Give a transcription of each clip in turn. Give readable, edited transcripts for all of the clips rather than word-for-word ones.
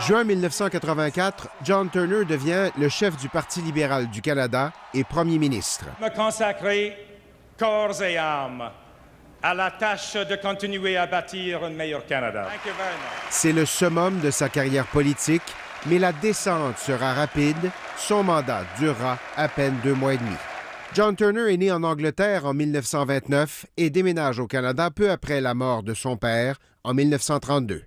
Juin 1984, John Turner devient le chef du Parti libéral du Canada et premier ministre. Me consacrer corps et âme à la tâche de continuer à bâtir un meilleur Canada. C'est le summum de sa carrière politique, mais la descente sera rapide. Son mandat durera à peine 2 mois et demi. John Turner est né en Angleterre en 1929 et déménage au Canada peu après la mort de son père en 1932.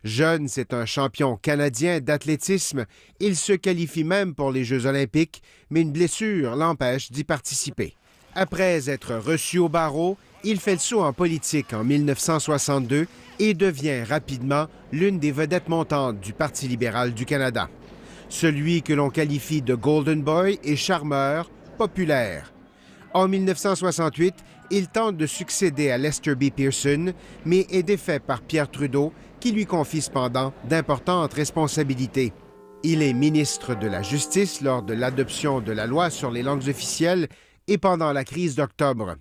Jeune, c'est un champion canadien d'athlétisme. Il se qualifie même pour les Jeux olympiques, mais une blessure l'empêche d'y participer. Après être reçu au barreau, il fait le saut en politique en 1962 et devient rapidement l'une des vedettes montantes du Parti libéral du Canada. Celui que l'on qualifie de Golden Boy et charmeur, populaire. En 1968, il tente de succéder à Lester B. Pearson, mais est défait par Pierre Trudeau, qui lui confie cependant d'importantes responsabilités. Il est ministre de la Justice lors de l'adoption de la loi sur les langues officielles et pendant la crise d'octobre.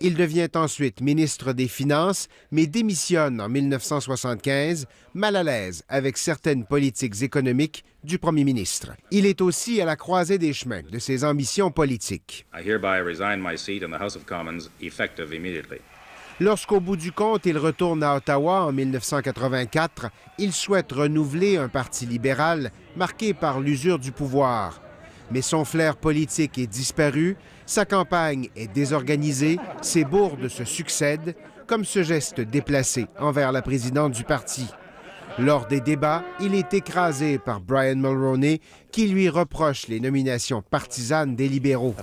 Il devient ensuite ministre des Finances, mais démissionne en 1975, mal à l'aise avec certaines politiques économiques du premier ministre. Il est aussi à la croisée des chemins de ses ambitions politiques. I hereby resign my seat in the House of Commons, effective immediately. Lorsqu'au bout du compte, il retourne à Ottawa en 1984, il souhaite renouveler un parti libéral marqué par l'usure du pouvoir. Mais son flair politique est disparu, sa campagne est désorganisée, ses bourdes se succèdent, comme ce geste déplacé envers la présidente du parti. Lors des débats, il est écrasé par Brian Mulroney, qui lui reproche les nominations partisanes des libéraux.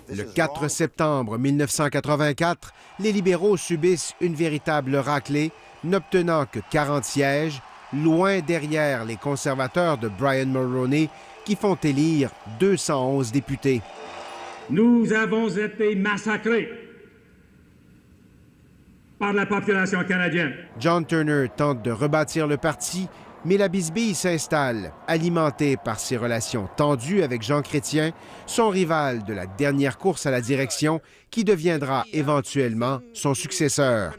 Le 4 septembre 1984, les libéraux subissent une véritable raclée, n'obtenant que 40 sièges, loin derrière les conservateurs de Brian Mulroney, qui font élire 211 députés. Nous avons été massacrés par la population canadienne. John Turner tente de rebâtir le parti, mais la bisbille s'installe, alimentée par ses relations tendues avec Jean Chrétien, son rival de la dernière course à la direction, qui deviendra éventuellement son successeur.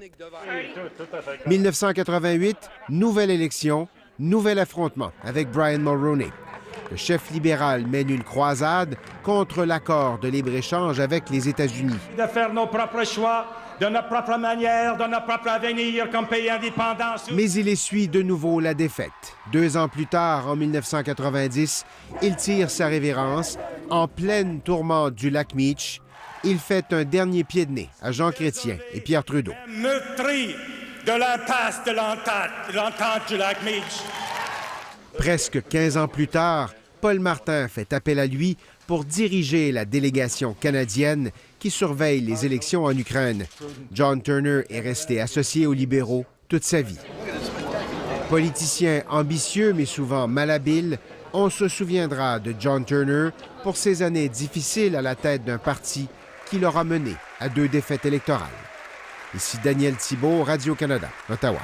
1988, nouvelle élection, nouvel affrontement avec Brian Mulroney. Le chef libéral mène une croisade contre l'accord de libre-échange avec les États-Unis. De faire nos propres choix, de notre propre manière, de notre propre avenir comme pays indépendant. Mais il essuie de nouveau la défaite. 2 ans plus tard, en 1990, il tire sa révérence en pleine tourmente du lac Meech. Il fait un dernier pied de nez à Jean Chrétien et Pierre Trudeau. Meurtri de l'impasse de l'entente du lac Meech. Presque 15 ans plus tard, Paul Martin fait appel à lui pour diriger la délégation canadienne qui surveille les élections en Ukraine. John Turner est resté associé aux libéraux toute sa vie. Politicien ambitieux mais souvent malhabile, on se souviendra de John Turner pour ses années difficiles à la tête d'un parti qui l'aura mené à 2 défaites électorales. Ici Daniel Thibault, Radio-Canada, Ottawa.